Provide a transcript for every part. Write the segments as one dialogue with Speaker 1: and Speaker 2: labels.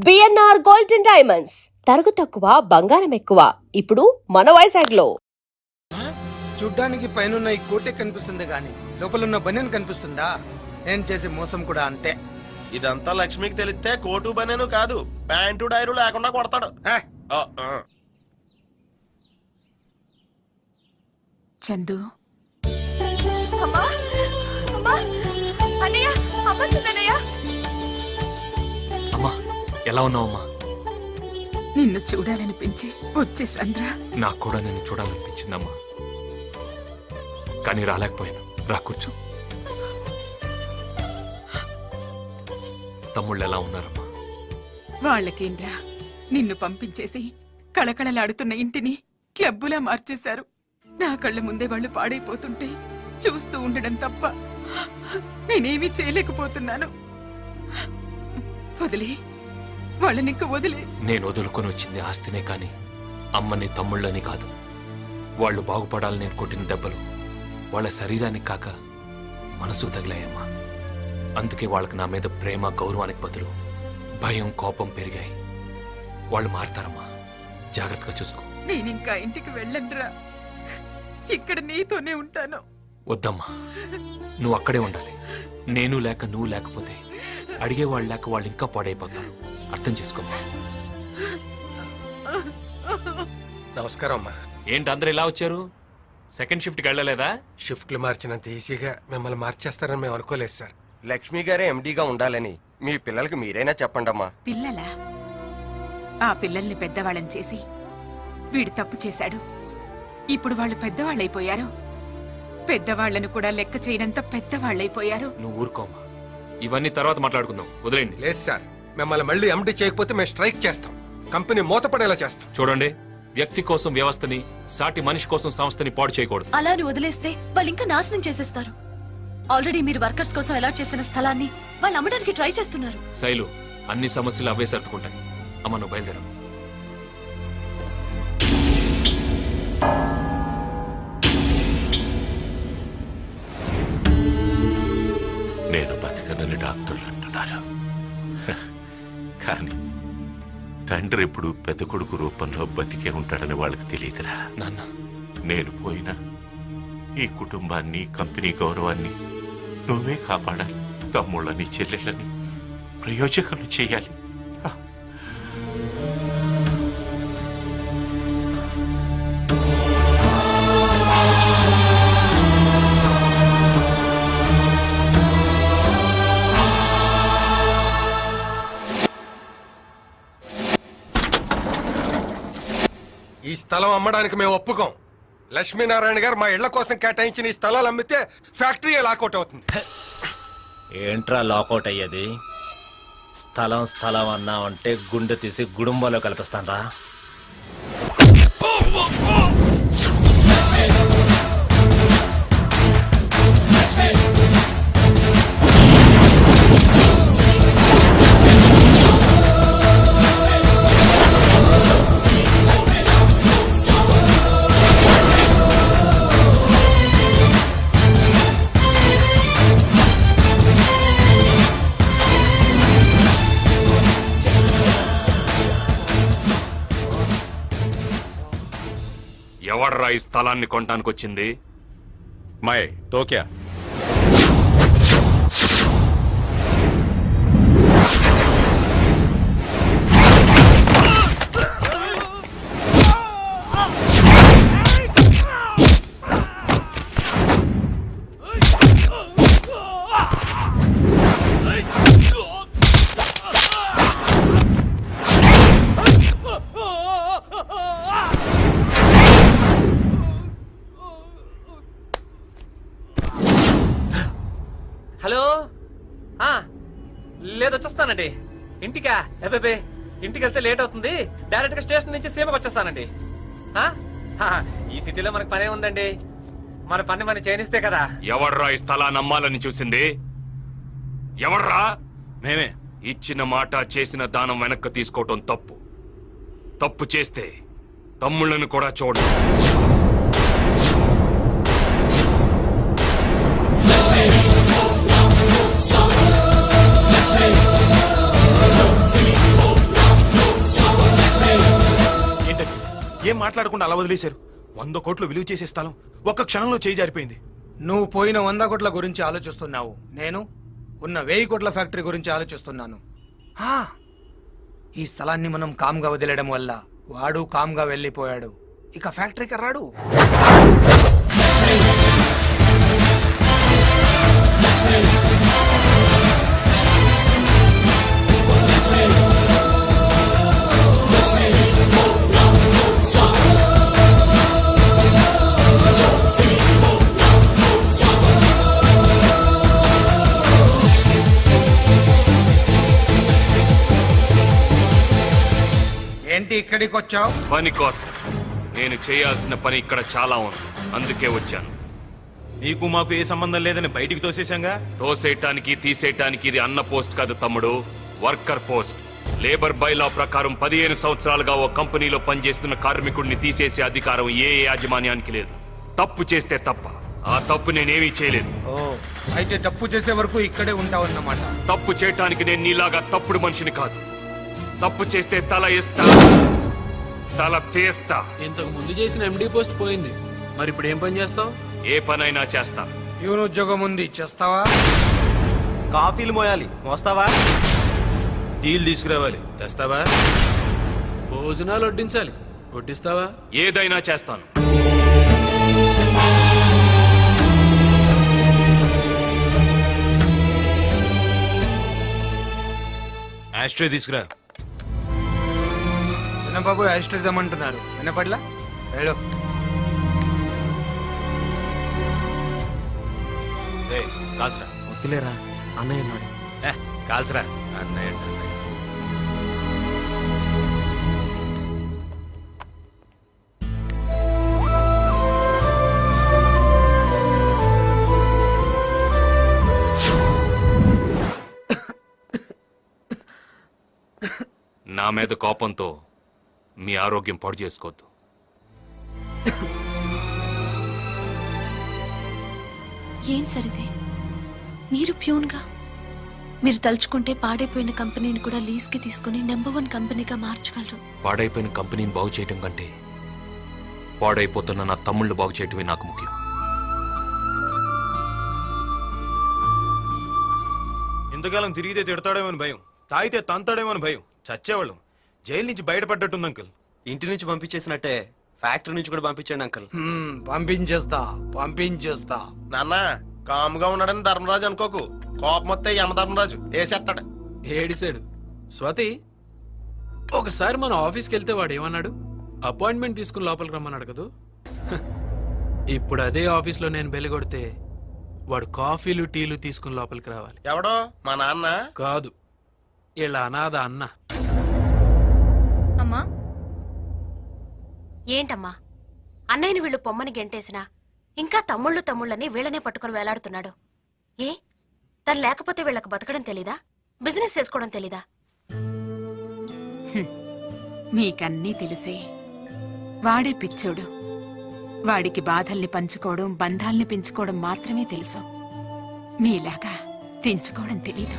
Speaker 1: BNR golden diamonds తరుగు తక్కువ బంగారం ఎక్కువ. ఇప్పుడు మన వైజాగ్ లో.
Speaker 2: చూడ్డానికి పైన ఈ కోటే కనిపిస్తుంది గాని లోపల బనియన్ కనిపిస్తుందా? నేను చేసే మోసం కూడా అంతే.
Speaker 3: ఇదంతా లక్ష్మికి తెలిస్తే కోటు బనేను కాదు, ప్యాంటు డైరు లేకుండా కొడతాడు.
Speaker 4: చందు అమ్మా అమ్మా అన్నయ్య అమ్మ చూడన్నయ్య.
Speaker 5: అమ్మా ఎలా ఉన్నావమ్మా?
Speaker 4: నిన్ను చూడాలనిపించి వచ్చేసాన్రా.
Speaker 5: నాకు కూడా నిన్ను చూడాలనిపించిందమ్మా, కానీ రాలేకపోయాను. రా కూర్చో. తమ్ముళ్ళు ఎలా ఉన్నారమ్మా?
Speaker 4: వాళ్ళకేంరా, నిన్ను పంపించేసి కళకళలాడుతున్న ఇంటిని క్లబ్బులా మార్చేశారు. నా కళ్ళ ముందే వాళ్ళు పాడైపోతుంటే చూస్తూ ఉండడం తప్ప నేనేమీ చేయలేకపోతున్నాను. వదిలే వాళ్ళని, ఇంక వదిలే.
Speaker 5: నేను వదులుకొని వచ్చింది ఆస్తినే కాని అమ్మని తమ్ముళ్ళని కాదు. వాళ్ళు బాగుపడాలని నేను కొట్టిన దెబ్బలు వాళ్ళ శరీరానికి కాక మనసుకు తగిలాయమ్మా. అందుకే వాళ్ళకి నా మీద ప్రేమ గౌరవానికి బదులు భయం కోపం పెరిగాయి. వాళ్ళు మారతారమ్మా, జాగ్రత్తగా చూసుకో.
Speaker 4: నేనింకా ఇంటికి వెళ్ళండిరా, ఇక్కడ నీతోనే ఉంటాను.
Speaker 5: వద్దమ్మా, నువ్వు అక్కడే ఉండాలి. నేను లేక నువ్వు లేకపోతే అడిగేవాళ్ళు లేక వాళ్ళు ఇంకా పాడైపోతారు. అర్థం చేసుకోమ్మా.
Speaker 2: నమస్కారం అమ్మా.
Speaker 5: ఏంటి అందరు ఇలా వచ్చారు? సెకండ్ షిఫ్ట్కి వెళ్ళలేదా?
Speaker 2: షిఫ్ట్లు మార్చినంత ఈజీగా మిమ్మల్ని మార్చేస్తారని మేము అనుకోలేదు సార్.
Speaker 3: లక్ష్మి గారే ఎండీగా ఉండాలని మీ పిల్లలకి మీరైనా చెప్పండమ్మా.
Speaker 4: పిల్లలా? ఆ పిల్లల్ని పెద్దవాళ్ళని చేసి వీడు తప్పు చేశాడు. ఇప్పుడు వాళ్ళు పెద్దవాళ్ళైపోయారు. పెద్దవాళ్లను కూడా లెక్క చేయనంత పెద్దవాళ్ళైపోయారు.
Speaker 5: నువ్వు ఊరుకోమ్మా, ఇవన్నీ తర్వాత మాట్లాడుకుందాం. వదిలేండి.
Speaker 2: లేదు సార్, మిమ్మల్ని మళ్ళీ ఎండీ చేయకపోతే మేము స్ట్రైక్ చేస్తాం. కంపెనీ మూతపడేలా చేస్తాం.
Speaker 5: చూడండి, వ్యక్తి కోసం వ్యవస్థని, సాటి మనిషి కోసం సంస్థని పాడు చేయకూడదు.
Speaker 6: అలా అని వదిలేస్తే వాళ్ళు ఇంకా నాశనం చేసేస్తారు. ఆల్రెడీ మీరు వర్కర్స్ కోసం అలాట్ చేసిన స్థలాన్ని వాళ్ళు అమ్మడానికి ట్రై చేస్తున్నారు.
Speaker 5: శైలు, అన్ని సమస్యలు అవే సర్దుకుంటాయి. అమ్మ నువ్వు బయలుదేరు.
Speaker 7: నేను బతకనని డాక్టర్లు అంటున్నారు, కానీ తండ్రి ఎప్పుడు పెద్ద కొడుకు రూపంలో బతికే ఉంటాడని వాళ్ళకి తెలియదురా
Speaker 5: నాన్న.
Speaker 7: నేను పోయినా ఈ కుటుంబాన్ని, కంపెనీ గౌరవాన్ని నువ్వే కాపాడాలి. తమ్ముళ్ళని చెల్లెళ్ళని ప్రయోజకులు చేయాలి.
Speaker 2: ఈ స్థలం అమ్మడానికి మేము ఒప్పుకోం. లక్ష్మీనారాయణ గారు మా ఇళ్ల కోసం కేటాయించిన ఈ స్థలాలు అమ్మితే ఫ్యాక్టరీ లాకౌట్ అవుతుంది.
Speaker 8: ఏంట్రా లాకౌట్ అయ్యేది? స్థలం అన్నావంటే గుండె తీసి గుడుంబాలో కల్పిస్తాన్రా.
Speaker 5: ఎవడ్రా ఈ స్థలాన్ని కొనటానికి వచ్చింది?
Speaker 3: మై తోక్యా
Speaker 8: హలో, లేదు వచ్చేస్తానండి. ఇంటికా? అబ్బే, ఇంటికి వెళ్తే లేట్ అవుతుంది. డైరెక్ట్ గా స్టేషన్ నుంచి సీమకు వచ్చేస్తానండి. ఈ సిటీలో మనకు పనే ఉందండి. మన పని మనం చేయనిస్తే కదా.
Speaker 5: ఎవడ్రా ఈ స్థలాన్ని అమ్మాలని చూసింది? ఎవడ్రా?
Speaker 7: నేనే.
Speaker 5: ఇచ్చిన మాట, చేసిన దానం వెనక్కి తీసుకోవటం తప్పు. తప్పు చేస్తే తమ్ముళ్ళను కూడా చూడు.
Speaker 9: ఏం మాట్లాడకుండా అలా వదిలేశారు? 100 కోట్లు విలువ చేసే స్థలం ఒక్క క్షణంలో చేయి జారిపోయింది.
Speaker 10: నువ్వు పోయిన 100 కోట్ల గురించి ఆలోచిస్తున్నావు, నేను ఉన్న 1000 కోట్ల ఫ్యాక్టరీ గురించి ఆలోచిస్తున్నాను. హా, ఈ స్థలాన్ని మనం కామ్గా వదిలేయడం వల్ల వాడు కామ్గా వెళ్ళిపోయాడు. ఇక ఫ్యాక్టరీకి రాడు. ఏంటి ఇక్కడికి వచ్చావు?
Speaker 5: పని కోసం. నేను చేయాల్సిన పని ఇక్కడ చాలా ఉంది, అందుకే వచ్చాను.
Speaker 9: నీకు మాకు ఏ సంబంధం లేదని బయటికి తోసేశాంగా.
Speaker 5: తోసేయటానికి తీసేయటానికి ఇది అన్న పోస్ట్ కాదు తమ్ముడు, వర్కర్ పోస్ట్. లేబర్ బైలా ప్రకారం 15 సంవత్సరాలుగా ఓ కంపెనీలో పనిచేస్తున్న కార్మికుడిని తీసేసే అధికారం ఏ యాజమాన్యానికి లేదు. తప్పు చేస్తే తప్ప, ఆ తప్పు నేనేమీ చేయలేదు.
Speaker 10: ఓ, అయితే తప్పు చేసే వరకు ఇక్కడే ఉంటావన్నమాట.
Speaker 5: తప్పు చేయటానికి నేను నీలాగా తప్పుడు మనిషిని కాదు. తప్పు చేస్తే తల ఇస్తా, తల తీస్తా.
Speaker 11: ఇంతకు ముందు చేసిన ఎండి పోస్ట్ పోయింది, మరి ఇప్పుడు ఏం పని చేస్తావు?
Speaker 5: ఏ పనైనా చేస్తా.
Speaker 10: ప్యూన్ ఉద్యోగం ఉంది, చేస్తావా?
Speaker 8: కాఫీలు మోయాలి, మోస్తావా?
Speaker 9: డీల్ తీసుకురావాలి, తెస్తావా?
Speaker 11: భోజనాలు వడ్డించాలి, వడ్డిస్తావా?
Speaker 5: ఏదైనా చేస్తాను.
Speaker 9: ఆస్ట్రే తీసుకురా.
Speaker 10: చిన్నబాబు యాస్ట్రిద్దామంటున్నారు, వినపట్లా? వెళ్ళు.
Speaker 9: కాల్చరా.
Speaker 8: వద్దులేరా, అన్నయ్య ఉన్నాడు.
Speaker 9: కాల్చరా. అన్నయ్య అంటే అన్నయ్య.
Speaker 5: నా మీద కోపంతో మీ ఆరోగ్యం పాడు చేసుకోవద్దు.
Speaker 6: ఏం సరిది, మీరు ప్యూన్గా? మీరు తలుచుకుంటే పాడైపోయిన కంపెనీని కూడా లీజ్కి తీసుకుని నెంబర్ 1 కంపెనీగా మార్చగలరు.
Speaker 5: పాడైపోయిన కంపెనీని బాగు చేయటం కంటే పాడైపోతున్న నా తమ్ముళ్ళు బాగు చేయటమే నాకు ముఖ్యం.
Speaker 9: ఇంతకాలం తిరిగితే తిడతాడేమో అని భయం, తాగితే తంతాడేమో అని భయం. చచ్చేవాళ్ళం. జైలు నుంచి బయటపడ్డట్టుంది అంకుల్.
Speaker 8: ఇంటి నుంచి పంపించేసినట్టే ఫ్యాక్టరీ నుంచి కూడా పంపించండి అంకుల్.
Speaker 10: పంపించేస్తా.
Speaker 3: నాన్న కాముగా ఉన్నాడని ధర్మరాజు అనుకోకు, కోపం వస్తే యమధర్మరాజు వేసేస్తాడు.
Speaker 11: ఏడిసాడు. స్వాతి, ఒకసారి మన ఆఫీస్కి వెళ్తే వాడు ఏమన్నాడు? అపాయింట్మెంట్ తీసుకుని లోపలికి రమ్మన్నాడు కదూ. ఇప్పుడు అదే ఆఫీస్లో నేను బెల్లి కొడితే వాడు కాఫీలు టీలు తీసుకుని లోపలికి రావాలి.
Speaker 3: ఎవడో మా నాన్న
Speaker 11: కాదు, ఇలా అనాథ అన్న.
Speaker 12: అమ్మా, ఏంటమ్మా అన్నయ్యని వీళ్ళు పొమ్మని గెంటేసినా ఇంకా తమ్ముళ్ళని వీళ్ళనే పట్టుకుని వేలాడుతున్నాడు. ఏ తను లేకపోతే వీళ్ళకు బతకడం తెలీదా? బిజినెస్ చేసుకోవడం తెలీదా?
Speaker 4: మీకన్నీ తెలిసే. వాడే పిచ్చోడు. వాడికి బాధల్ని పంచుకోవడం, బంధాల్ని పెంచుకోవడం మాత్రమే తెలుసు. మీలాగా తెంచుకోవడం తెలీదు.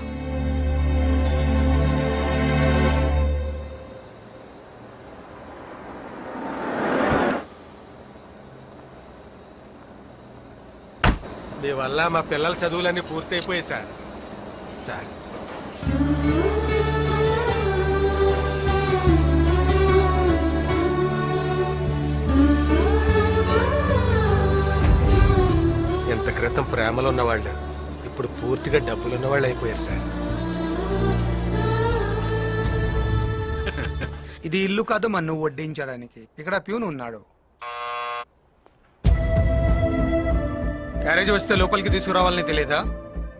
Speaker 2: మీ వల్ల మా పిల్లల చదువులన్నీ పూర్తయిపోయాయి సార్. సార్, ఎంత క్రితం ప్రేమలో ఉన్నవాళ్ళు ఇప్పుడు పూర్తిగా డబ్బులు ఉన్నవాళ్ళు అయిపోయారు సార్.
Speaker 10: ఇది ఇల్లు కాదు మా నువ్వు వడ్డించడానికి. ఇక్కడ ప్యూన్ ఉన్నాడు. క్యారేజ్ వస్తే లోపలికి తీసుకురావాలని తెలియదా?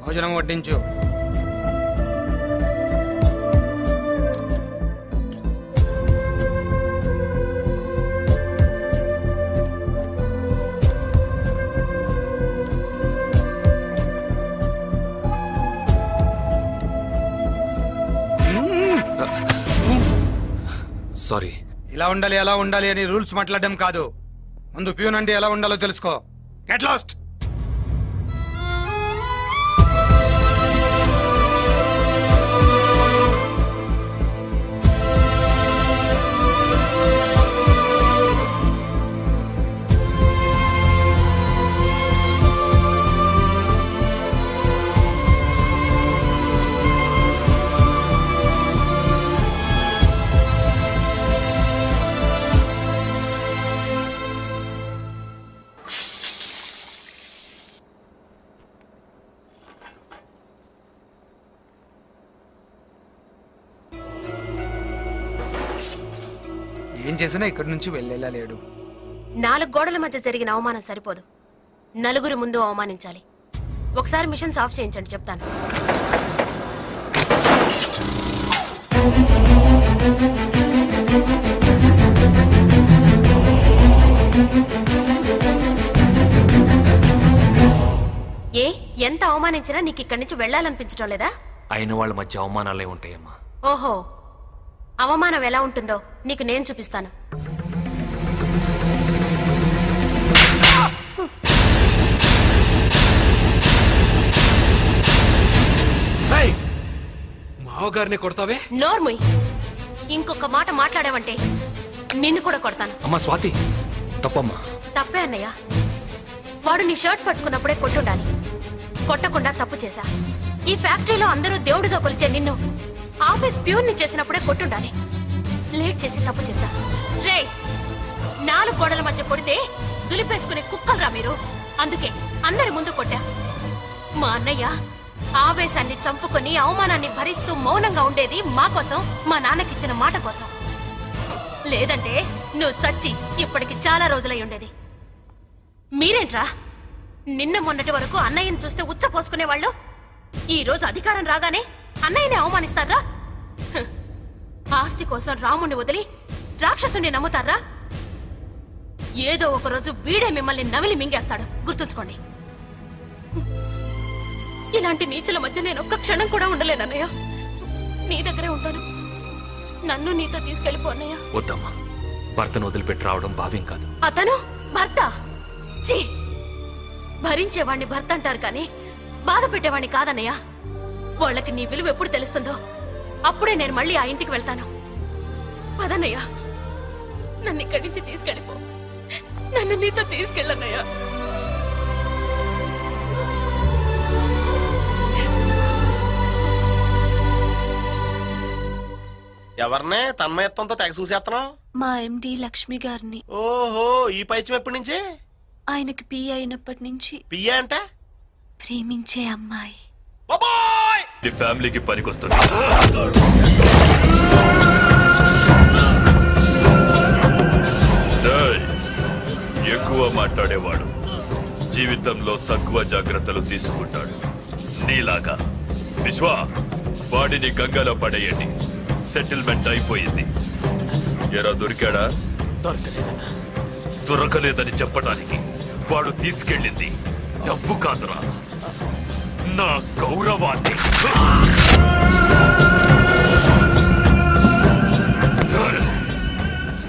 Speaker 10: భోజనం వడ్డించు.
Speaker 5: సారీ.
Speaker 10: ఇలా ఉండాలి అలా ఉండాలి అని రూల్స్ మాట్లాడడం కాదు. ముందు ప్యూన్ అంటే ఎలా ఉండాలో తెలుసుకో. Get lost. ఏం చేసినా ఇక్కడి నుంచి వెళ్ళేలా లేడు.
Speaker 12: 4 గోడల మధ్య జరిగిన అవమానం సరిపోదు, నలుగురు ముందు అవమానించాలి. ఒకసారి మిషన్స్ ఆఫ్ చేయించండి, చెప్తాను. ఏ ఎంత అవమానించినా నీకు ఇక్కడి నుంచి వెళ్ళాలనిపించడం లేదా?
Speaker 5: అయిన వాళ్ళ మధ్య అవమానాలే ఉంటాయమ్మా.
Speaker 12: ఓహో, అవమానం ఎలా ఉంటుందో నీకు నేను చూపిస్తాను.
Speaker 11: మావగారిని కొడతావే?
Speaker 12: నోర్ముయ్, ఇంకొక మాట మాట్లాడావంటే నిన్ను కూడా కొడతాను.
Speaker 5: అమ్మా స్వాతి, తప్పమ్మా.
Speaker 12: తప్పే అన్నయ్య. వాడు నీ షర్ట్ పట్టుకున్నప్పుడే కొట్టుండాలి, కొట్టకుండా తప్పు చేశా. ఈ ఫ్యాక్టరీలో అందరూ దేవుడిగా కొలిచే నిన్ను ఆఫీస్ ప్యూన్ ని చేసినప్పుడే కొట్టుండాలి, లేట్ చేసి తప్పు చేశా. రే, 4 గోడల మధ్య కొడితే దులిపేసుకునే కుక్కలరా మీరు, అందుకే అందరి ముందు కొట్టా. మా అన్నయ్య ఆవేశాన్ని చంపుకొని అవమానాన్ని భరిస్తూ మౌనంగా ఉండేది మా కోసం, మా నాన్నకిచ్చిన మాట కోసం. లేదంటే నువ్వు చచ్చి ఇప్పటికి చాలా రోజులై ఉండేది. మీరేంట్రా నిన్న మొన్నటి వరకు అన్నయ్యని చూస్తే ఉచ్చ పోసుకునేవాళ్ళు, ఈ రోజు అధికారం రాగానే అన్నయ్యని అవమానిస్తారా? హ్, ఆస్తి కోసం రాముణ్ణి వదిలి రాక్షసుని నమ్ముతారా? ఏదో ఒక రోజు వీడే మిమ్మల్ని నవిలి మింగేస్తాడు, గుర్తుంచుకోండి. ఇలాంటి నీచుల మధ్య నేను ఒక్క క్షణం కూడా ఉండలేనన్నయ్య. నీ దగ్గరే ఉంటాను, నన్ను నీతో తీసుకెళ్ళిపో అన్నయ్య.
Speaker 5: వద్దమ్మా, భర్తను వదిలిపెట్టి రావడం భావ్యం కాదు.
Speaker 12: అతను భర్త? ఛీ, భరించేవాణ్ణి భర్త అంటారు కానీ బాధ పెట్టేవాణ్ణి కాదన్నయ్య. వాళ్ళకి నీ విలువ ఎప్పుడు తెలుస్తుందో అప్పుడే నేను మళ్ళీ ఆ ఇంటికి వెళ్తాను. పదన్నయ్య, నన్ను ఇక్కడి నుంచి తీసుకెళ్ళిపో, నన్ను నీతో తీసుకెళ్ళన్నయ్యా.
Speaker 3: ఎవరినే తన్మయత్వంతో తెగ చూసేస్తున్నావు?
Speaker 6: మా ఎండి లక్ష్మి గారిని.
Speaker 3: ఓహో, ఈ పైచం ఎప్పటి నుంచి?
Speaker 6: ఆయనకి పిఏ అయినప్పటి నుంచి.
Speaker 3: పియ్య అంటే
Speaker 6: ప్రేమించే అమ్మాయి.
Speaker 7: ఈ ఫ్యామిలీకి పనికొస్తుంది. ఎక్కువ మాట్లాడేవాడు జీవితంలో తక్కువ జాగ్రత్తలు తీసుకుంటాడు. నీలాగా విశ్వ, వాడిని గంగలో పడేయండి. సెటిల్మెంట్ అయిపోయింది. ఎరా దొరికాడా? దొరకలేదని చెప్పడానికి వాడు తీసుకెళ్ళింది డబ్బు కాదురా, నా గౌరవాన్ని.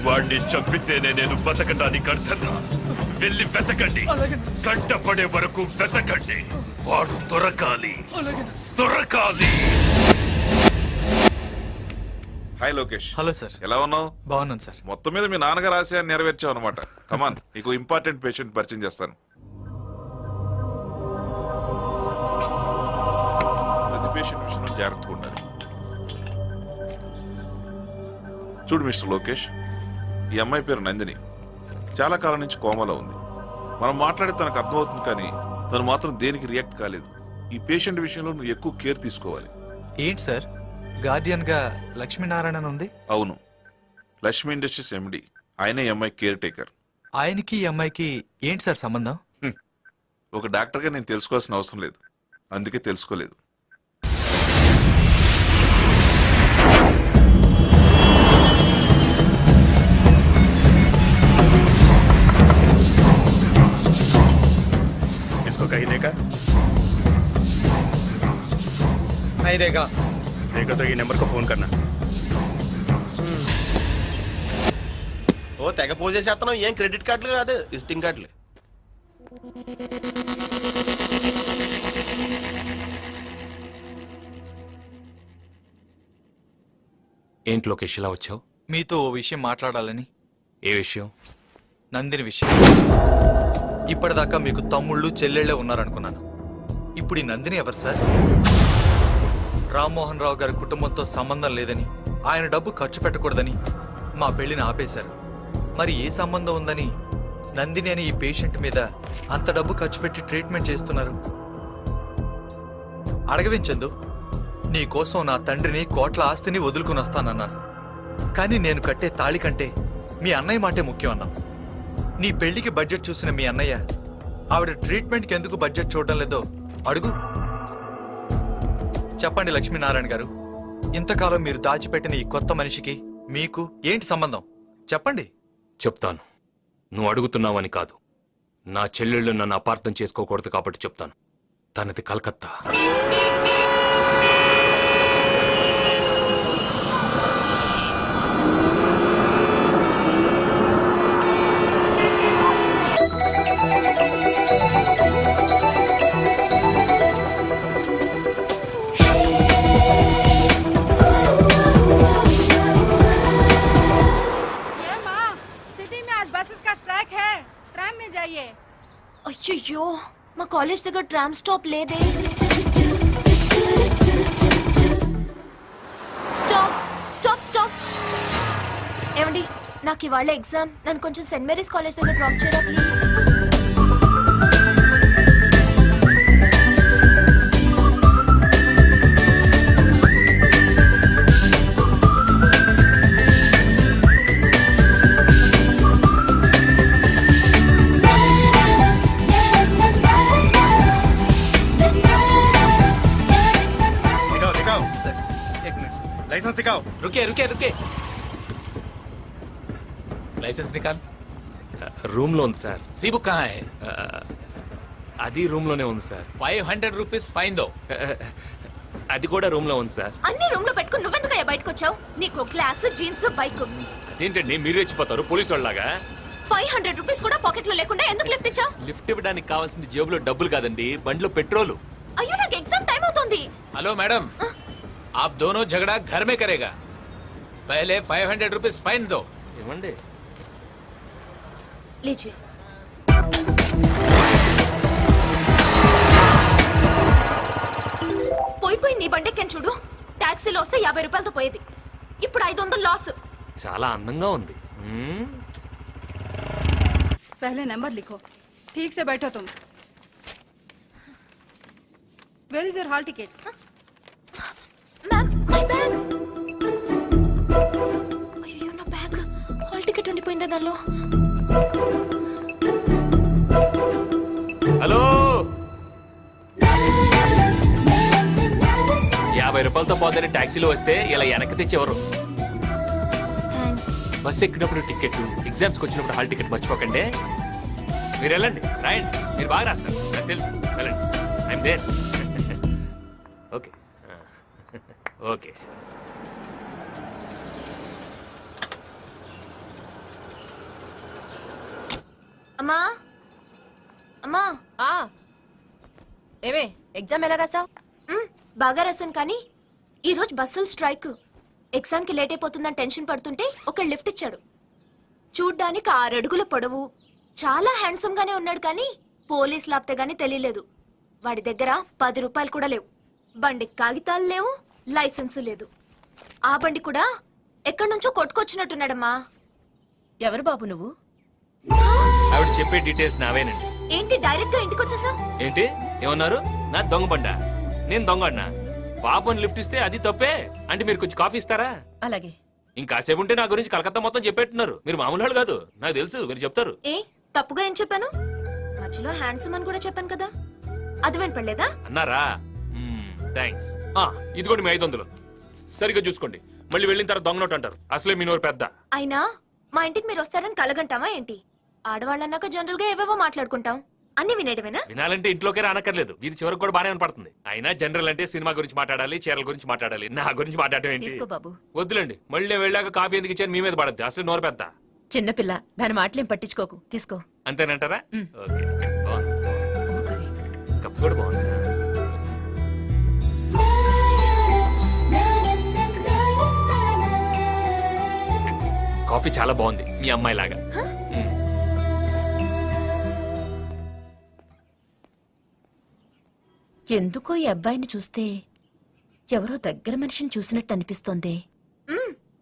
Speaker 7: వాడిని చంపితేనే నేను బతకటానికి అర్థంగా. వెళ్ళి వెతకండి, కంటపడే వరకు వెతకండి. వాడు దొరకాలి, దొరకాలి.
Speaker 13: హాయ్ లోకేష్.
Speaker 14: Hello sir.
Speaker 13: ఎలా ఉన్నావు?
Speaker 14: బాగున్నాను సార్.
Speaker 13: మొత్తం మీద మీ నాన్నగారు ఆశయాన్ని నెరవేర్చావు అనమాట. కమాన్, నీకు ఇంపార్టెంట్ పేషెంట్ పరిచయం చేస్తాను. ప్రతి పేషెంట్ విషయంలో జాగ్రత్తగా ఉండాలి. చూడు మిస్టర్ లోకేష్, ఈ అమ్మాయి పేరు నందిని. చాలా కాలం నుంచి కోమాలో ఉంది. మనం మాట్లాడే తనకు అర్థమవుతుంది, కానీ తను మాత్రం దేనికి రియాక్ట్ కాలేదు. ఈ పేషెంట్ విషయంలో నువ్వు ఎక్కువ కేర్ తీసుకోవాలి.
Speaker 14: ఏంటి సార్, గార్డియన్ గా లక్ష్మీనారాయణ ఉంది?
Speaker 13: అవును, లక్ష్మీ ఇండస్ట్రీస్ ఎండి. ఆయనే ఈ అమ్మాయి కేర్ టేకర్.
Speaker 14: ఆయనకి ఈ అమ్మాయికి ఏంటి సార్ సంబంధం?
Speaker 13: ఒక డాక్టర్గా నేను తెలుసుకోవాల్సిన అవసరం లేదు, అందుకే తెలుసుకోలేదు.
Speaker 10: नहीं देगा।
Speaker 9: देखो तो ये नंबर को फोन करना।
Speaker 3: ఓ తెగ పోజ్ చేసేస్తున్నావు. ఏం క్రెడిట్ కార్డులు కాదు, విజిటింగ్ కార్డులు.
Speaker 5: ఏంటి లోకేష్ ఇలా వచ్చావు?
Speaker 14: మీతో ఓ విషయం మాట్లాడాలని.
Speaker 5: ఏ విషయం?
Speaker 14: నందిని విషయం. ఇప్పటిదాకా మీకు తమ్ముళ్ళు చెల్లెళ్ళే ఉన్నారనుకున్నాను. ఇప్పుడు ఈ నందిని ఎవరు సార్? రామ్మోహన్ రావు గారి కుటుంబంతో సంబంధం లేదని, ఆయన డబ్బు ఖర్చు పెట్టకూడదని మా పెళ్లిని ఆపేశారు. మరి ఏ సంబంధం ఉందని నందిని అని ఈ పేషెంట్ మీద అంత డబ్బు ఖర్చు పెట్టి ట్రీట్మెంట్ చేస్తున్నారు? అడగవించందు, నీ కోసం నా తండ్రిని కోట్ల ఆస్తిని వదులుకుని వస్తానన్నాను. కానీ నేను కట్టే తాళి కంటే మీ అన్నయ్య మాటే ముఖ్యం అన్నాం. నీ పెళ్లికి బడ్జెట్ చూసిన మీ అన్నయ్య ఆవిడ ట్రీట్మెంట్కి ఎందుకు బడ్జెట్ చూడడం లేదో అడుగు. చెప్పండి లక్ష్మీనారాయణ గారు, ఇంతకాలం మీరు దాచిపెట్టిన ఈ కొత్త మనిషికి మీకు ఏంటి సంబంధం? చెప్పండి.
Speaker 5: చెప్తాను. నువ్వు అడుగుతున్నావని కాదు, నా చెల్లెళ్ళు నన్ను అపార్థం చేసుకోకూడదు కాబట్టి చెప్తాను. తనది కలకత్తా.
Speaker 6: అయ్యో, మా కాలేజ్ దగ్గర ట్రామ్ స్టాప్ లేదే. Stop stop stop. ఏమండి, నాకు ఇవాళ ఎగ్జామ్. నన్ను కొంచెం సెయింట్ మేరీస్ కాలేజ్ దగ్గర డ్రాప్ చేయరా ప్లీజ్.
Speaker 3: लाइसेंस दिखाओ।
Speaker 11: रुके रुके रुके लाइसेंस निकाल।
Speaker 5: రూమ్ లో ఉంది సార్.
Speaker 11: सी बुक कहाँ है?
Speaker 5: అది రూమ్ లోనే ఉంది సార్.
Speaker 11: 500 रुपीस फाइन दो।
Speaker 5: అది కూడా రూమ్ లో ఉంది సార్.
Speaker 6: అన్ని రూమ్ లో పెట్టుకుని నువ్వెందుకయ్యా బయటకు వచ్చావు? నీకు క్లాస్, జీన్స్, బైక్.
Speaker 5: అదేంటండి మీరు రెచ్చిపోతారు పోలీసు వాళ్ళలాగా?
Speaker 6: 500 రూపీస్ కూడా పాకెట్ లో లేకుండా ఎందుకు లిఫ్ట్ ఇచ్చావు?
Speaker 5: లిఫ్ట్ ఇవ్వడానికి కావాల్సింది జేబులో డబ్బులు కాదండి, బండిలో పెట్రోలు.
Speaker 6: అయ్యో, నాకు ఎగ్జామ్ టైం అవుతుంది.
Speaker 11: हेलो मैडम, आप दोनों झगड़ा घर में करेगा। पहले 500 रुपीस फाइन दो।
Speaker 5: ఏమండి?
Speaker 6: लीजिए। పోయి నీ బండెక్కని చూడు. టాక్సీలో వస్తే 50 రూపాయలతో పోయేది, ఇప్పుడు 500 లాస్.
Speaker 5: చాలా అందంగా ఉంది.
Speaker 15: पहले नंबर लिखो, ठीक से बैठो तुम। Where is your hall ticket?
Speaker 6: Ma'am, my bag. అయ్యో, నా బ్యాగ్. హాల్ టికెట్ ఉండిపోయిందా దానిలో?
Speaker 5: హలో, 50 రూపాయలతో పోదని టాక్సీలో వస్తే ఇలా వెనక్కి తెచ్చేవారు.
Speaker 6: థ్యాంక్స్.
Speaker 5: బస్ ఎక్కినప్పుడు టికెట్, ఎగ్జామ్స్కి వచ్చినప్పుడు హాల్ టికెట్ మర్చిపోకండి. మీరు వెళ్ళండి, రాయండి, మీరు బాగా రాస్తారు, నాకు తెలుసు. వెళ్ళండి, ఐఎమ్ దేర్. Okay okay.
Speaker 6: అమ్మా అమ్మా.
Speaker 12: ఏమే ఎగ్జామ్ ఎలా రాసావు?
Speaker 6: బాగా రాశాను, కానీ ఈరోజు బస్సులు స్ట్రైక్. ఎగ్జామ్కి లేట్ అయిపోతుందని టెన్షన్ పడుతుంటే ఒక లిఫ్ట్ ఇచ్చాడు. చూడ్డానికి 6 అడుగుల పొడవు, చాలా హ్యాండ్సమ్ గానే ఉన్నాడు, కానీ పోలీస్ లాప్తే గానీ తెలియలేదు. వాడి దగ్గర 10 రూపాయలు కూడా లేవు. బండి కాగితాలు లేవు, లైసెన్స్ లేదు. ఆ బండి కూడా ఎక్కడి నుంచో కొట్టుకొచ్చినట్టున్నాడమ్మా.
Speaker 12: ఎవరు బాబు నువ్వు?
Speaker 5: ఆవిడ చెప్పే డీటెయిల్స్ నావేనండి.
Speaker 6: ఏంటి డైరెక్ట్ గా ఇంటికి వచ్చేసావు?
Speaker 5: ఏంటి ఏమన్నారు? నా దొంగ బండా? నేను దొంగ పాపని లిఫ్ట్ ఇస్తే అది తప్పే అంటే మీరు కొంచెం కాఫీ ఇస్తారా?
Speaker 12: అలాగే.
Speaker 5: ఇంకాసేపు ఉంటే నా గురించి కలకత్తా మొత్తం చెప్పేట్టున్నారు. మీరు మామూలు వాళ్ళు కాదు, నాకు తెలుసు, మీరు చెప్తారు.
Speaker 6: ఏ తప్పుగా ఏం చెప్పాను? మధ్యలో హ్యాండ్సమ్ అని కూడా చెప్పాను కదా, అది వినపడలేదా?
Speaker 5: అన్నారా? థ్యాంక్స్. ఇదిగోండి మీ 500. సరిగ్గా చూసుకోండి, మళ్ళీ వెళ్ళిన తర్వాత దొంగ నోట్ అంటారు. అసలే మీ నోరు పెద్ద.
Speaker 6: అయినా మా ఇంటికి మీరు వస్తారని కలగంటావా ఏంటి? ఆడవాళ్ళన్నాక జనరల్ గా ఏవేవో మాట్లాడుకుంటాం, అన్ని వినేయడమేనా?
Speaker 5: వినాలంటే ఇంట్లోకే రానక్కర్లేదు, వీధి చివరికి కూడా బానే వినపడుతుంది. అయినా జనరల్ అంటే సినిమా గురించి మాట్లాడాలి, చీరల గురించి మాట్లాడాలి, నా గురించి మాట్లాడటం ఏంటి?
Speaker 12: తీసుకో బాబు.
Speaker 5: వద్దులేండి, మళ్ళీ నేను వెళ్ళాక కాఫీ ఎందుకు ఇచ్చాను మీ మీద పడద్దు. అసలు నోరు పెద్ద.
Speaker 12: చిన్నపిల్ల, దాని మాటలేం పట్టించుకోకు, తీసుకో.
Speaker 5: అంతేనంటారా? ఓకే, బాగుంది. కప్పు కూడా బాగుంది. కాఫీ చాలా బాగుంది, మీ అమ్మాయి లాగా.
Speaker 12: ఎందుకో ఈ అబ్బాయిని చూస్తే ఎవరో దగ్గర మనిషిని చూసినట్టు అనిపిస్తోంది.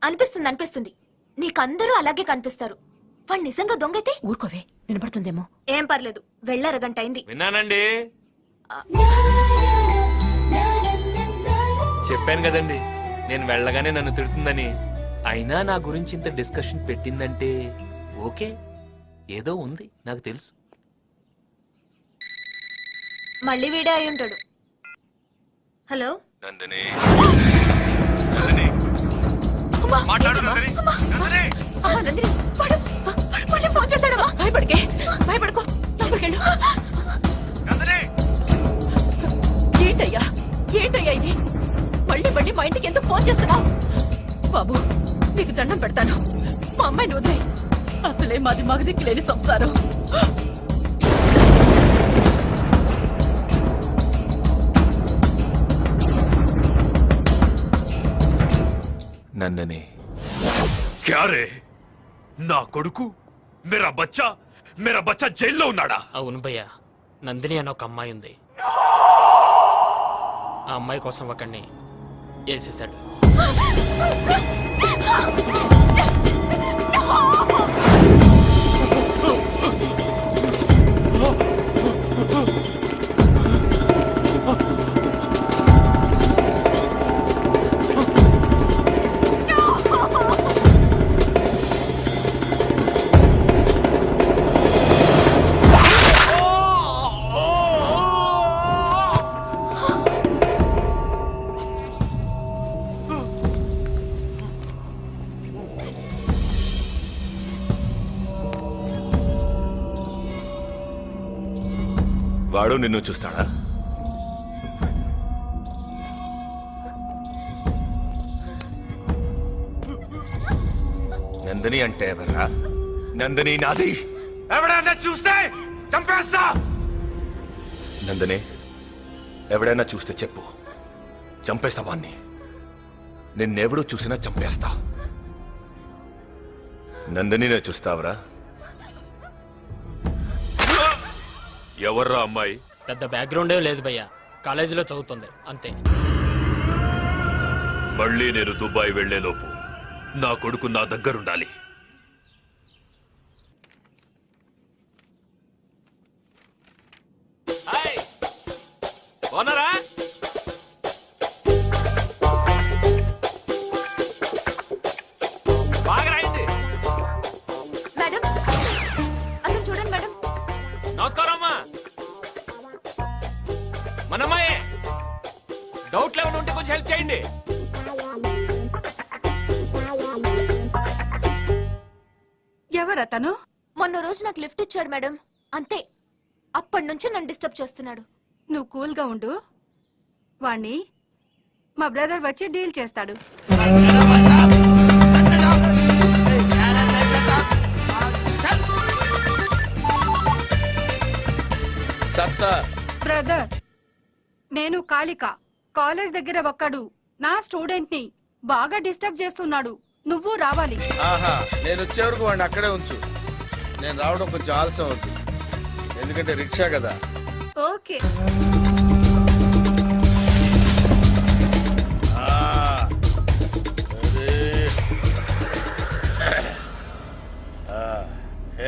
Speaker 6: అనిపిస్తుంది అనిపిస్తుంది, నీకందరూ అలాగే కనిపిస్తారు. వాడు నిజంగా దొంగైతే
Speaker 12: ఊరుకోవే, వినపడుతుందేమో.
Speaker 6: ఏం పర్లేదు, వెళ్ళరగంట అయింది.
Speaker 5: విన్నానండి, చెప్పాను కదండి నేను వెళ్ళగానే నన్ను తిడుతుందని. అయినా నా గురించి ఇంత డిస్కషన్ పెట్టిందంటే ఓకే, ఏదో ఉంది నాకు తెలుసు.
Speaker 6: మళ్ళీ వీడే అయి ఉంటాడు. హలో
Speaker 7: నందిని
Speaker 6: నందిని వాడు మళ్ళీ ఫోన్ చేస్తాడమ్మా. భయపడికే, భయపడుకో, లోపలికెళ్ళు. ఏంటయ్యా ఏంటయ్యా ఇది? మళ్ళీ మళ్ళీ మా ఇంటికి ఎందుకు ఫోన్ చేస్తున్నావు? బాబు నీకు దండం పెడతాను, మా అమ్మాయిని వదిలేయ్. అసలే మాది మగదిక్కి లేని సంసారం.
Speaker 7: నందిని
Speaker 5: క్యారే నా కొడుకు మేరా బచ్చా జైల్లో ఉన్నాడా?
Speaker 11: అవును భయ్యా, నందిని అని ఒక అమ్మాయి ఉంది. ఆ అమ్మాయి కోసం ఒకడిని వేసేసాడు.
Speaker 7: వాడు నిన్ను చూస్తాడా? నందిని అంటే ఎవర్రా? నందిని నాది.
Speaker 2: ఎవడన్నా చూస్తే చంపేస్తా.
Speaker 7: నందిని ఎవడైనా చూస్తే చెప్పు, చంపేస్తా వాణ్ణి. నిన్నెవడూ చూసినా చంపేస్తా. నందినినే చూస్తావరా? ఎవర్రా అమ్మాయి?
Speaker 11: పెద్ద బ్యాక్గ్రౌండే లేదు భయ్యా, కాలేజీలో చదువుతుంది అంతే.
Speaker 5: మళ్ళీ నేను దుబాయ్ వెళ్లేలోపు నా కొడుకు నా దగ్గరుండాలి. ఓనరా? బాగా రాయండి.
Speaker 6: మేడం అతను చూడండి మేడం.
Speaker 5: నమస్కారం అమ్మా. మనమ్మాయే, డౌట్లు ఏమైనా ఉంటే కొంచెం హెల్ప్ చేయండి.
Speaker 15: ఎవరతను?
Speaker 6: మొన్న రోజు నాకు లిఫ్ట్ ఇచ్చాడు మేడం, అంతే. అప్పటి నుంచి నన్ను డిస్టర్బ్ చేస్తున్నాడు.
Speaker 15: నువ్వు కూల్గా ఉండు, వాణ్ణి మా బ్రదర్ వచ్చి డీల్ చేస్తాడు. బ్రదర్, నేను కాళిక. కాలేజ్ దగ్గర ఒక్కడు నా స్టూడెంట్ ని బాగా డిస్టర్బ్ చేస్తున్నాడు. నువ్వు రావాలి.
Speaker 3: ఆహా, నేను వచ్చే వరకు వాడిని అక్కడే ఉంచు. నేను రావడం కొంచెం ఆలస్యం అవుతుంది, ఎందుకంటే రిక్షా కదా.
Speaker 15: ఓకే.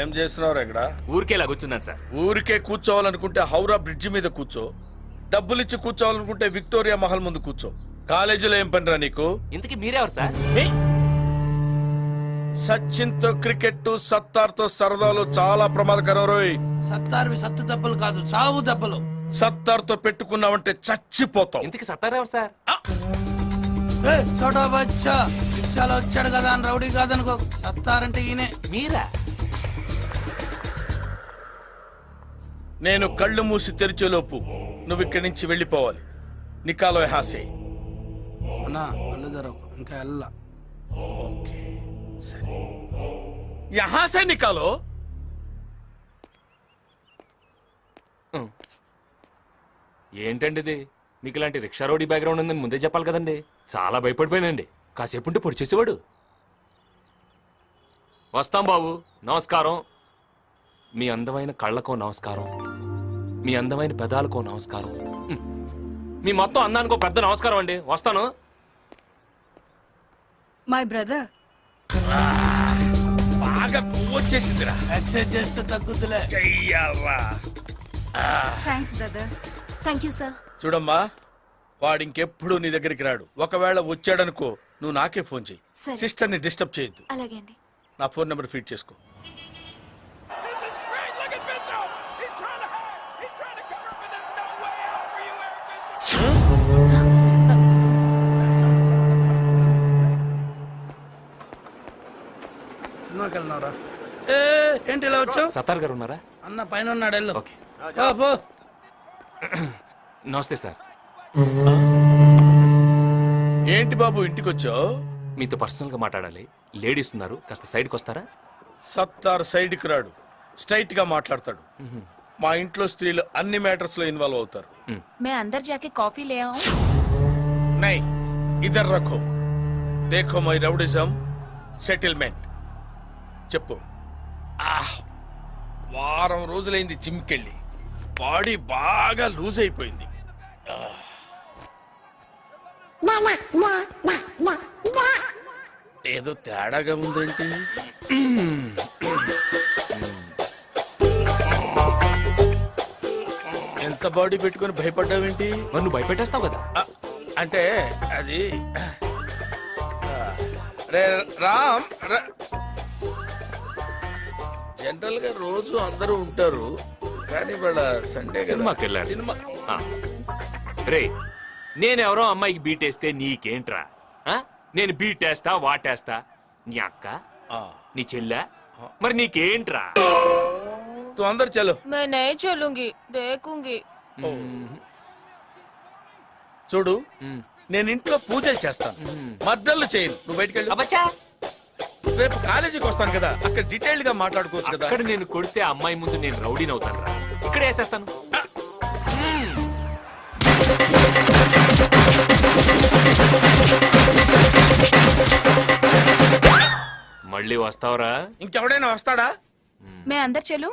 Speaker 3: ఏం చేస్తున్నావు ఇక్కడ?
Speaker 5: ఊరికేలా కూర్చున్నాను సార్.
Speaker 3: ఊరికే కూర్చోవాలనుకుంటే హౌరా బ్రిడ్జి మీద కూర్చో, డబ్బులిచ్చి కూర్చోవాలనుకుంటే విక్టోరియా మహల్ ముందు కూర్చో. కాలేజీలో ఏం పనిరా నీకు?
Speaker 5: ఇంతకీ మీరెవరు సార్?
Speaker 3: సచిన్ తో క్రికెట్, సత్తార్ తో సరదాలు చాలా ప్రమాదకరం రోయ్.
Speaker 8: సత్తార్వి సత్తు దెబ్బలు కాదు, చావు దెబ్బలు.
Speaker 3: సత్తార్ తో పెట్టుకున్నావంటే చచ్చిపోతావు.
Speaker 5: ఇంతకీ సత్తారు ఎవరు సార్?
Speaker 8: చోటా బచ్చా రిక్షాలో వచ్చాడు కదా అని రౌడీ కాదనుకో. సత్తారంటే ఈయనే.
Speaker 5: మీరా?
Speaker 3: నేను కళ్ళు మూసి తెరిచేలోపు నువ్వు ఇక్కడి నుంచి వెళ్ళిపోవాలి. నికాలో హాసే.
Speaker 8: అన్నా కళ్ళు జరగకు, ఇంకా వెళ్ళా.
Speaker 3: ఓకే సరే, యహాసే నికాలో.
Speaker 5: ఏంటండి ఇది? మీకు ఇలాంటి రిక్షా రోడీ బ్యాక్గ్రౌండ్ ఉందని ముందే చెప్పాలి కదండి. చాలా భయపడిపోయానండి. కాసేపు ఉంటే పొడి చేసేవాడు. వస్తాం బాబు, నమస్కారం. మీ అందమైన కళ్ళకో నమస్కారం, మీ అందమైన పెదాలకో నమస్కారం, మీ మొత్తం అందానికో పెద్ద నమస్కారం అండి. వస్తాను.
Speaker 15: My brother.
Speaker 3: బాగా కొవ్వు వచ్చేసిందిరా.
Speaker 8: ఎక్సైజ్ చేస్తే తగ్గుతులే.
Speaker 15: Thanks brother.
Speaker 6: Thank you sir.
Speaker 3: చూడమ్మా, వాడు ఇంకెప్పుడు నీ దగ్గరికి రాడు. ఒకవేళ వచ్చాడనుకో, నువ్వు నాకే ఫోన్ చేయి.
Speaker 6: సరే.
Speaker 3: సిస్టర్ని డిస్టర్బ్ చేయొద్దు.
Speaker 6: అలాగే అండి.
Speaker 3: నా ఫోన్ నెంబర్ ఫీడ్ చేసుకో.
Speaker 10: సినిమాకి వెళ్ళినారా? ఏంటి ఇలా వచ్చావు?
Speaker 5: సత్తార్ గారు ఉన్నారా?
Speaker 10: అన్న పైన ఉన్నాడు, వెళ్ళు.
Speaker 5: ఓకే.
Speaker 10: పో.
Speaker 5: నమస్తే సార్.
Speaker 3: ఏంటి బాబు ఇంటికి వచ్చావు?
Speaker 5: మీతో పర్సనల్ గా మాట్లాడాలి. లేడీస్ ఉన్నారు, కాస్త సైడ్కి వస్తారా?
Speaker 3: సత్తార్ సైడ్కి రాడు, స్ట్రైట్ గా మాట్లాడతాడు. మా ఇంట్లో స్త్రీలు అన్ని మ్యాటర్స్ లో ఇన్వాల్వ్ అవుతారు.
Speaker 6: मैं अंदर जाके कॉफी ले आऊं?
Speaker 3: నై ఇద్దరు రఖో. దేఖో మై రౌడిజం సెటిల్మెంట్. చెప్పు. వారం రోజులైంది జిమ్కెళ్ళి, బాడీ బాగా లూజ్ అయిపోయింది. ఏదో తేడాగా ఉందేంటి? ఎంత బాడీ పెట్టుకొని భయపడ్డావేంటి?
Speaker 5: నువ్వు భయపెట్టేస్తావు కదా.
Speaker 3: అంటే అది రే రామ్, జనరల్ గా రోజు అందరూ ఉంటారు, కానీ ఇవాళ సండే కదా.
Speaker 5: సినిమాకి వెళ్ళాడు.
Speaker 3: సినిమా
Speaker 5: రే, నేనెవరో అమ్మాయికి బీటేస్తే నీకేంట్రా? నేను బీటేస్తా వాటేస్తా. నీ అక్క, నీ చెల్లె, మరి నీకేంట్రా?
Speaker 3: తు అందరు చలో.
Speaker 6: मैं नहीं चलूंगी, देखूंगी.
Speaker 3: చూడు, నేను ఇంట్లో పూజలు చేస్తాను, మర్డర్లు చేయను. నువ్వు బయటికి వెళ్ళు. రేపు కాలేజీకి వస్తాను కదా, అక్కడ డీటెయిల్డ్ గా మాట్లాడుకోవచ్చు కదా.
Speaker 5: అక్కడ నేను కొడితే ఆ అమ్మాయి ముందు నేను రౌడీని అవుతాను రా. ఇక్కడ వేసేస్తాను. మళ్ళీ వస్తావురా?
Speaker 3: ఇంకెవడైనా వస్తాడా?
Speaker 6: मैं अंदर चलूं?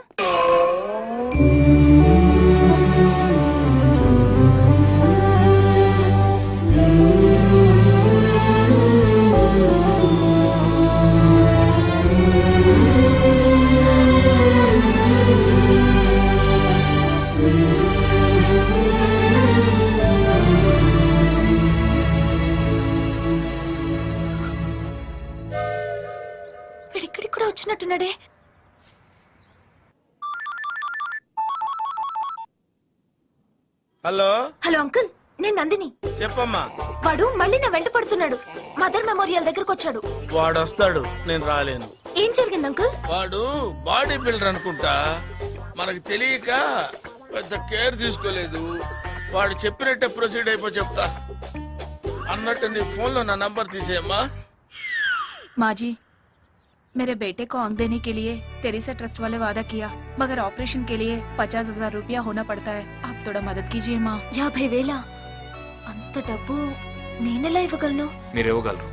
Speaker 6: వీడిక్కడికి కూడా వచ్చినట్టున్నాడే.
Speaker 3: హలో
Speaker 6: హలో అంకుల్, నేను నందిని.
Speaker 3: చెప్పమ్మా.
Speaker 6: వాడు మళ్ళీ నా వెంట పడుతున్నాడు. మదర్ మెమోరియల్ దగ్గరకు వచ్చాడు.
Speaker 3: వాడు వస్తాడు, నేను రాలేను.
Speaker 6: ఏం జరిగింది అంకుల్?
Speaker 3: వాడు బాడీ బిల్డర్ అనుకుంటా, మనకు తెలియక పెద్ద కేర్ తీసుకోలేదు. వాడు చెప్పినట్టే ప్రొసీడ్ అయిపో చెప్తా. అన్నట్టు నీ ఫోన్ లో నా నంబర్ తీసేయమ్మా.
Speaker 6: माँ जी, मेरे बेटे को आंख देने के लिए तेरेसा ट्रस्ट वाले वादा किया, मगर ऑपरेशन के लिए 50,000 रुपया होना पड़ता है. आप थोड़ा मदद कीजिए माँ. 50,000? అంత డబ్బు నేనెలా ఇవ్వగలను?
Speaker 5: మీరు ఇవ్వగలరు.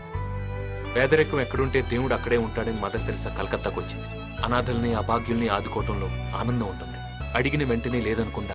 Speaker 5: పేదరికం ఎక్కడుంటే దేవుడు అక్కడే ఉంటాడని మదర్ తెరిసా కలకత్తాకు వచ్చింది. అనాథల్ని, అభాగ్యుల్ని ఆదుకోవటంలో ఆనందం ఉంటుంది. అడిగిన వెంటనే లేదనుకుండా